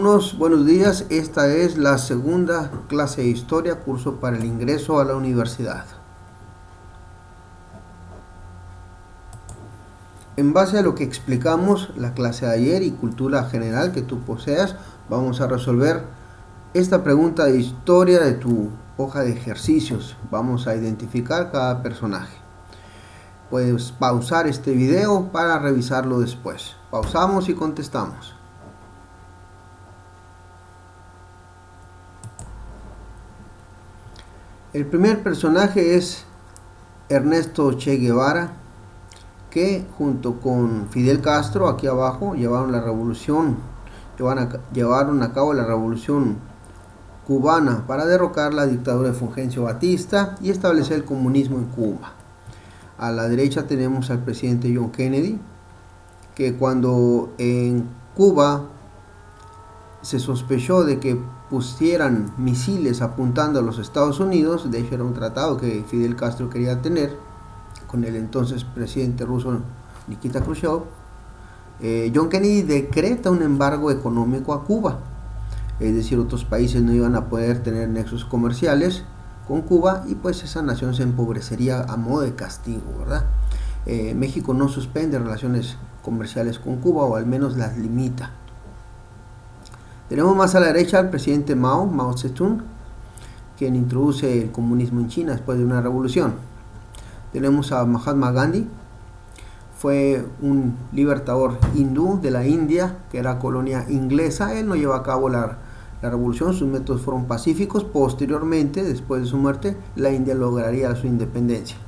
alumnos, buenos días. Esta es la segunda clase de historia, curso para el ingreso a la universidad. En base a lo que explicamos la clase de ayer y cultura general que tú poseas, vamos a resolver esta pregunta de historia de tu hoja de ejercicios. Vamos a identificar cada personaje. Puedes pausar este video para revisarlo después. Pausamos y contestamos. El primer personaje es Ernesto Che Guevara, que junto con Fidel Castro, aquí abajo, llevaron a cabo la revolución cubana para derrocar la dictadura de Fulgencio Batista y establecer el comunismo en Cuba. A la derecha tenemos al presidente John Kennedy, que cuando en Cuba se sospechó de que pusieran misiles apuntando a los Estados Unidos, de hecho era un tratado que Fidel Castro quería tener con el entonces presidente ruso Nikita Khrushchev, John Kennedy decreta un embargo económico a Cuba, es decir, otros países no iban a poder tener nexos comerciales con Cuba y pues esa nación se empobrecería a modo de castigo, ¿verdad? México no suspende relaciones comerciales con Cuba, o al menos las limita. Tenemos más a la derecha al presidente Mao Zedong, quien introduce el comunismo en China después de una revolución. Tenemos a Mahatma Gandhi, fue un libertador hindú de la India, que era colonia inglesa. Él no llevó a cabo la revolución, sus métodos fueron pacíficos. Posteriormente, después de su muerte, la India lograría su independencia.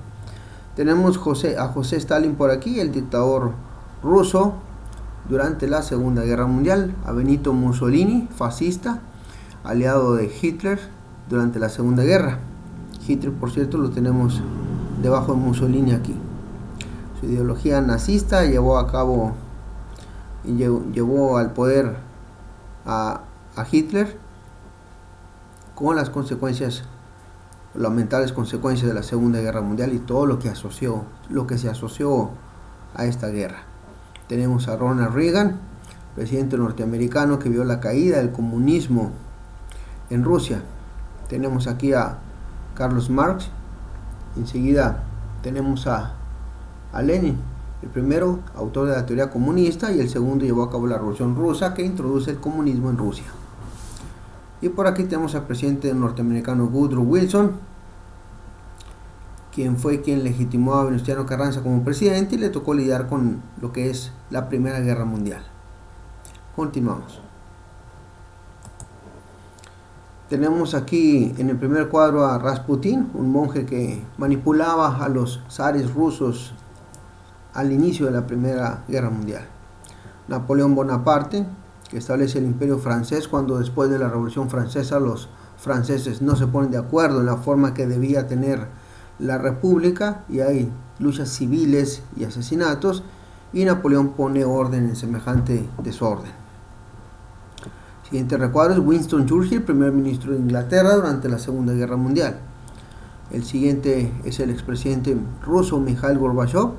Tenemos a José Stalin por aquí, el dictador ruso durante la Segunda Guerra Mundial, a Benito Mussolini, fascista, aliado de Hitler durante la Segunda Guerra. Hitler, por cierto, lo tenemos debajo de Mussolini aquí. Su ideología nazista llevó al poder a Hitler, con las lamentables consecuencias de la Segunda Guerra Mundial y todo lo que se asoció a esta guerra. Tenemos a Ronald Reagan, presidente norteamericano, que vio la caída del comunismo en Rusia. Tenemos aquí a Carlos Marx. Enseguida tenemos a Lenin, el primero autor de la teoría comunista y el segundo llevó a cabo la Revolución Rusa, que introduce el comunismo en Rusia. Y por aquí tenemos al presidente norteamericano Woodrow Wilson, quien legitimó a Venustiano Carranza como presidente y le tocó lidiar con lo que es la Primera Guerra Mundial. Continuamos. Tenemos aquí en el primer cuadro a Rasputín, un monje que manipulaba a los zares rusos al inicio de la Primera Guerra Mundial. Napoleón Bonaparte, que establece el Imperio francés cuando después de la Revolución Francesa los franceses no se ponen de acuerdo en la forma que debía tener la República y hay luchas civiles y asesinatos, y Napoleón pone orden en semejante desorden. Siguiente recuadro es Winston Churchill, primer ministro de Inglaterra durante la Segunda Guerra Mundial. El siguiente es el expresidente ruso Mikhail Gorbachev.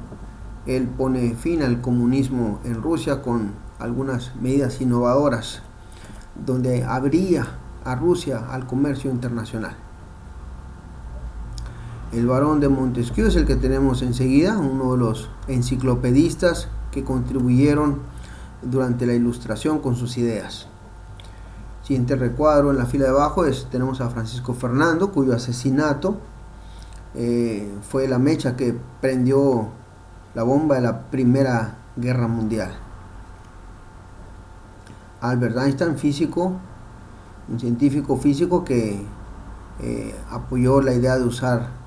Él pone fin al comunismo en Rusia con algunas medidas innovadoras, donde abría a Rusia al comercio internacional. El barón de Montesquieu es el que tenemos enseguida, uno de los enciclopedistas que contribuyeron durante la Ilustración con sus ideas. Siguiente recuadro en la fila de abajo tenemos a Francisco Fernando, cuyo asesinato fue la mecha que prendió la bomba de la Primera Guerra Mundial. Albert Einstein, físico, un científico físico que apoyó la idea de usar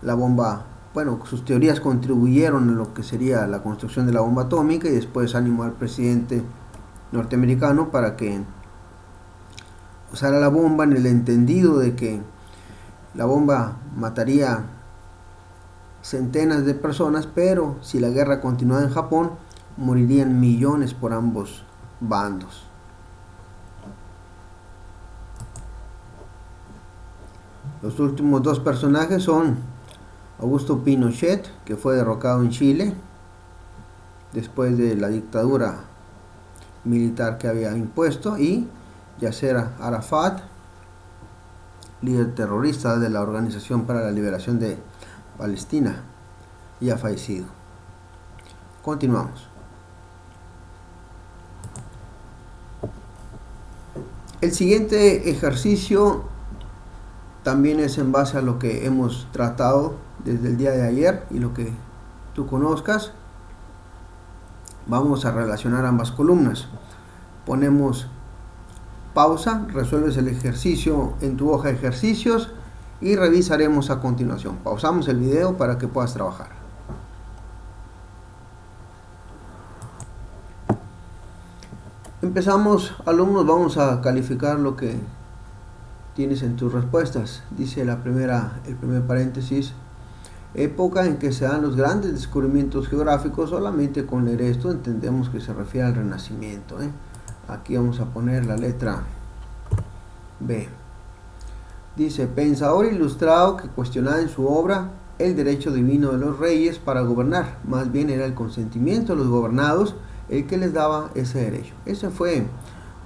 la bomba. Bueno, sus teorías contribuyeron a lo que sería la construcción de la bomba atómica, y después animó al presidente norteamericano para que usara la bomba en el entendido de que la bomba mataría centenas de personas, pero si la guerra continuaba en Japón, morirían millones por ambos bandos. Los últimos dos personajes son Augusto Pinochet, que fue derrocado en Chile después de la dictadura militar que había impuesto, y Yasser Arafat, líder terrorista de la Organización para la Liberación de Palestina, ya fallecido. Continuamos. El siguiente ejercicio también es en base a lo que hemos tratado desde el día de ayer y lo que tú conozcas. Vamos a relacionar ambas columnas. Ponemos pausa, resuelves el ejercicio en tu hoja de ejercicios y revisaremos a continuación. Pausamos el video para que puedas trabajar. Empezamos, alumnos, vamos a calificar lo que tienes en tus respuestas. Dice el primer paréntesis: época en que se dan los grandes descubrimientos geográficos. Solamente con leer esto entendemos que se refiere al Renacimiento. Aquí vamos a poner la letra B. Dice: pensador ilustrado que cuestionaba en su obra el derecho divino de los reyes para gobernar. Más bien era el consentimiento de los gobernados el que les daba ese derecho. Ese fue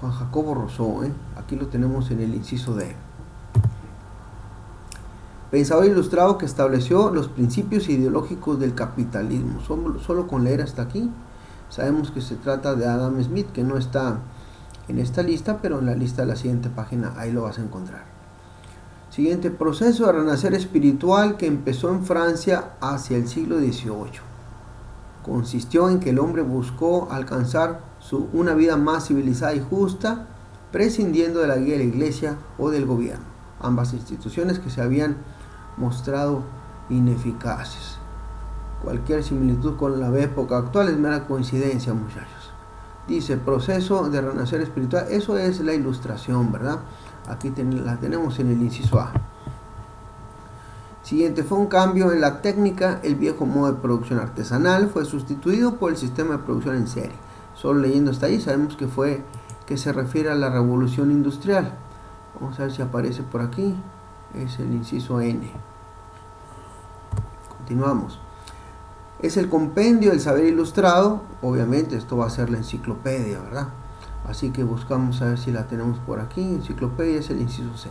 Juan Jacobo Rousseau. Aquí lo tenemos en el inciso D. Pensador ilustrado que estableció los principios ideológicos del capitalismo. Solo con leer hasta aquí sabemos que se trata de Adam Smith, que no está en esta lista, pero en la lista de la siguiente página ahí lo vas a encontrar. Siguiente: proceso de renacer espiritual que empezó en Francia hacia el siglo XVIII. Consistió en que el hombre buscó alcanzar una vida más civilizada y justa, prescindiendo de la guía de la iglesia o del gobierno, ambas instituciones que se habían mostrado ineficaces. Cualquier similitud con la época actual es mera coincidencia, muchachos. Dice: proceso de renacer espiritual. Eso es la ilustración, ¿verdad? Aquí la tenemos en el inciso A. Siguiente: fue un cambio en la técnica. El viejo modo de producción artesanal fue sustituido por el sistema de producción en serie. Solo leyendo hasta ahí sabemos que se refiere a la revolución industrial. Vamos a ver si aparece por aquí. Es el inciso N. Continuamos. Es el compendio del saber ilustrado. Obviamente esto va a ser la enciclopedia, ¿verdad? Así que buscamos a ver si la tenemos por aquí. Enciclopedia es el inciso C.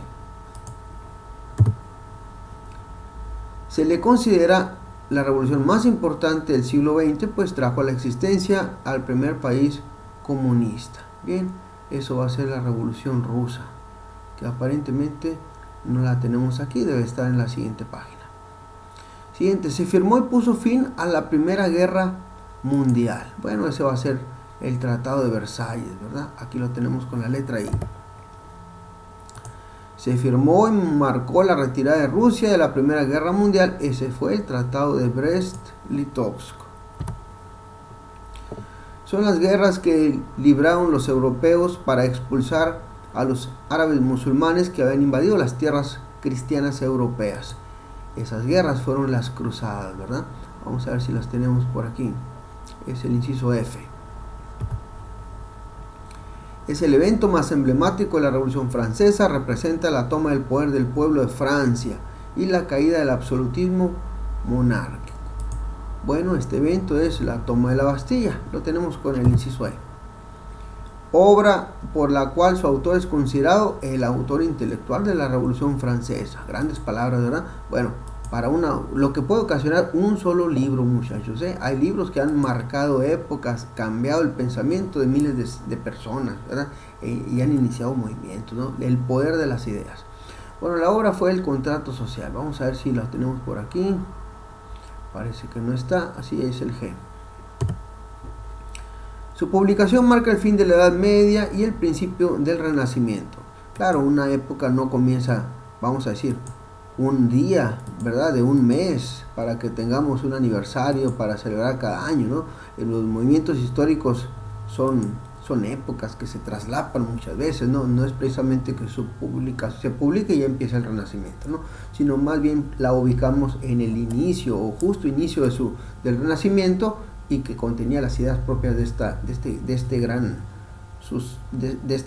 Se le considera la revolución más importante del siglo XX, pues trajo a la existencia al primer país comunista. Bien, eso va a ser la Revolución Rusa, que aparentemente no la tenemos aquí, debe estar en la siguiente página. Siguiente: se firmó y puso fin a la Primera Guerra Mundial. Bueno, ese va a ser el Tratado de Versalles, ¿verdad? Aquí lo tenemos con la letra I. Se firmó y marcó la retirada de Rusia de la Primera Guerra Mundial. Ese fue el Tratado de Brest-Litovsk. Son las guerras que libraron los europeos para expulsar a los árabes musulmanes que habían invadido las tierras cristianas europeas. Esas guerras fueron las cruzadas, ¿verdad? Vamos a ver si las tenemos por aquí. Es el inciso F. Es el evento más emblemático de la Revolución Francesa. Representa la toma del poder del pueblo de Francia y la caída del absolutismo monárquico. Bueno, este evento es la toma de la Bastilla. Lo tenemos con el inciso E. Obra por la cual su autor es considerado el autor intelectual de la Revolución Francesa. Grandes palabras, ¿verdad? Bueno, para lo que puede ocasionar un solo libro, muchachos. Hay libros que han marcado épocas, cambiado el pensamiento de miles de personas, ¿verdad? Y han iniciado movimientos, ¿no? El poder de las ideas. Bueno, la obra fue El Contrato Social. Vamos a ver si la tenemos por aquí. Parece que no está, así es el G. Su publicación marca el fin de la Edad Media y el principio del Renacimiento. Claro, una época no comienza, vamos a decir, un día, ¿verdad?, de un mes, para que tengamos un aniversario para celebrar cada año, ¿no? Los movimientos históricos son épocas que se traslapan muchas veces, ¿no? No es precisamente que se publique y ya empieza el Renacimiento, ¿no? Sino más bien la ubicamos en el inicio o justo inicio del Renacimiento, y que contenía las ideas propias de esta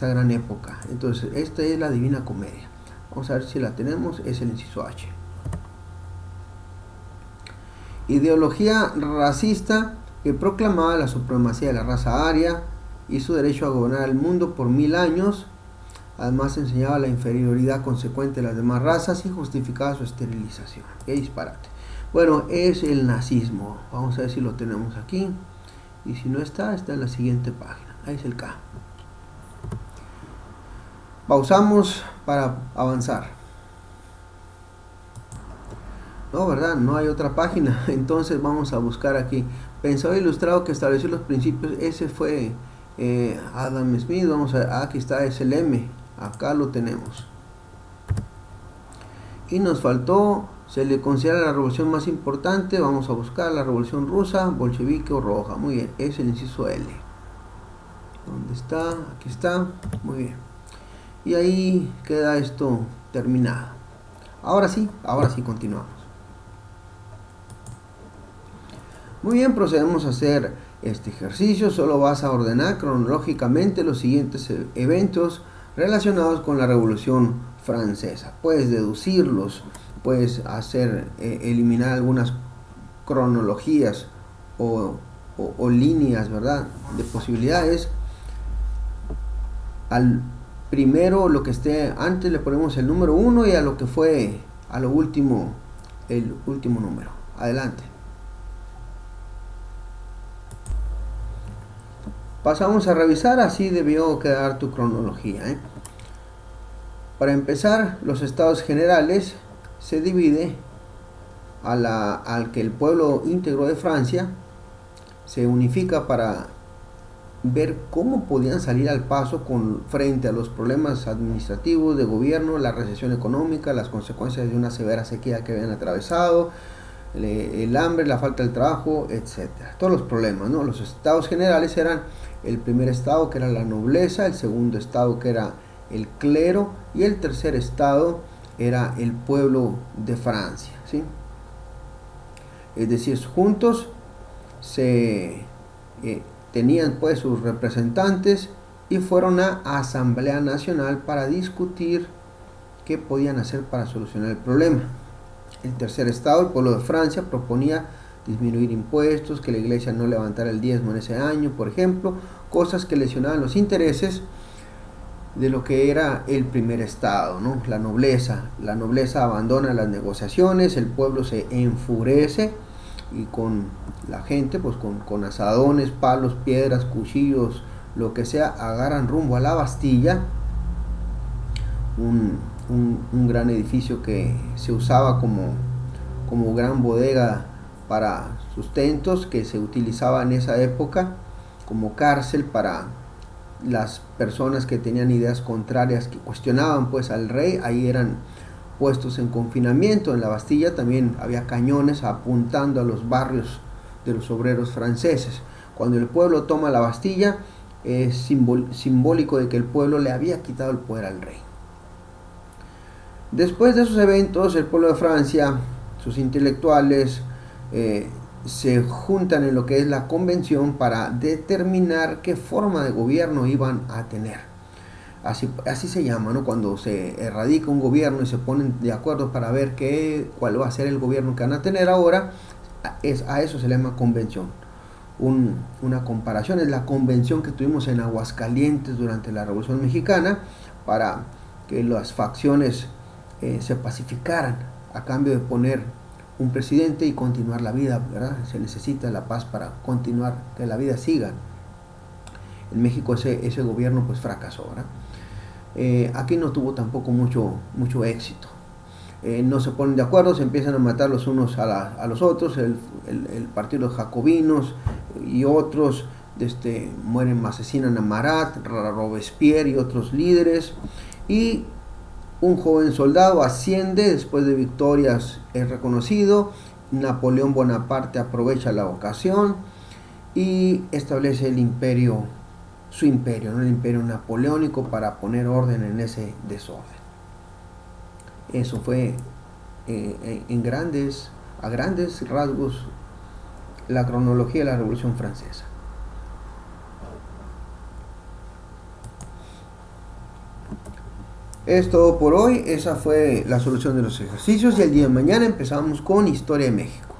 gran época. Entonces, esta es la Divina Comedia. Vamos a ver si la tenemos. Es el inciso H. Ideología racista que proclamaba la supremacía de la raza aria y su derecho a gobernar el mundo por 1000 años. Además enseñaba la inferioridad consecuente de las demás razas y justificaba su esterilización. ¡Qué disparate! Bueno, es el nazismo. Vamos a ver si lo tenemos aquí. Y si no está, está en la siguiente página. Ahí es el K. Pausamos para avanzar. No, ¿verdad? No hay otra página. Entonces vamos a buscar aquí. Pensador ilustrado que estableció los principios. Ese fue Adam Smith. Vamos a, aquí está, es el M. Acá lo tenemos. Y nos faltó, se le considera la revolución más importante. Vamos a buscar la revolución rusa, bolchevique o roja. Muy bien, es el inciso L. ¿Dónde está? Aquí está. Muy bien. Y ahí queda esto terminado. Ahora sí continuamos. Muy bien, procedemos a hacer este ejercicio. Solo vas a ordenar cronológicamente los siguientes eventos relacionados con la Revolución Francesa. Puedes deducirlos, puedes hacer eliminar algunas cronologías o líneas, ¿verdad?, de posibilidades. Al primero, lo que esté antes, le ponemos el número 1 y a lo que fue a lo último, el último número. Adelante. Pasamos a revisar, así debió quedar tu cronología, ¿eh? Para empezar, los estados generales se divide al que el pueblo íntegro de Francia se unifica para ver cómo podían salir al paso frente a los problemas administrativos, de gobierno, la recesión económica, las consecuencias de una severa sequía que habían atravesado, el hambre, la falta de trabajo, etc. Todos los problemas, ¿no? Los estados generales eran el primer estado, que era la nobleza; el segundo estado, que era el clero; y el tercer estado era el pueblo de Francia, ¿sí? Es decir, juntos se tenían pues sus representantes y fueron a Asamblea Nacional para discutir qué podían hacer para solucionar el problema. El tercer estado, el pueblo de Francia, proponía disminuir impuestos, que la iglesia no levantara el diezmo en ese año, por ejemplo, cosas que lesionaban los intereses de lo que era el primer estado, ¿no? La nobleza. La nobleza abandona las negociaciones, el pueblo se enfurece y con la gente, pues con azadones, palos, piedras, cuchillos, lo que sea, agarran rumbo a la Bastilla, un gran edificio que se usaba como gran bodega para sustentos, que se utilizaba en esa época como cárcel para las personas que tenían ideas contrarias, que cuestionaban pues al rey. Ahí eran puestos en confinamiento. En la Bastilla también había cañones apuntando a los barrios de los obreros franceses. Cuando el pueblo toma la Bastilla, es simbólico de que el pueblo le había quitado el poder al rey. Después de esos eventos, el pueblo de Francia, sus intelectuales, se juntan en lo que es la convención para determinar qué forma de gobierno iban a tener. Así se llama, ¿no? Cuando se erradica un gobierno y se ponen de acuerdo para ver cuál va a ser el gobierno que van a tener ahora, a eso se le llama convención. Una comparación es la convención que tuvimos en Aguascalientes durante la Revolución Mexicana, para que las facciones se pacificaran a cambio de poner un presidente y continuar la vida, ¿verdad? Se necesita la paz para continuar, que la vida siga. En México ese gobierno pues fracasó, ¿verdad? Aquí no tuvo tampoco mucho éxito. No se ponen de acuerdo, se empiezan a matar los unos a los otros. El partido de los jacobinos y otros mueren, asesinan a Marat, Robespierre y otros líderes. Y un joven soldado asciende después de victorias, es reconocido. Napoleón Bonaparte aprovecha la ocasión y establece el imperio, su imperio, ¿no? El imperio napoleónico, para poner orden en ese desorden. Eso fue a grandes rasgos la cronología de la Revolución Francesa. Es todo por hoy. Esa fue la solución de los ejercicios, y el día de mañana empezamos con Historia de México.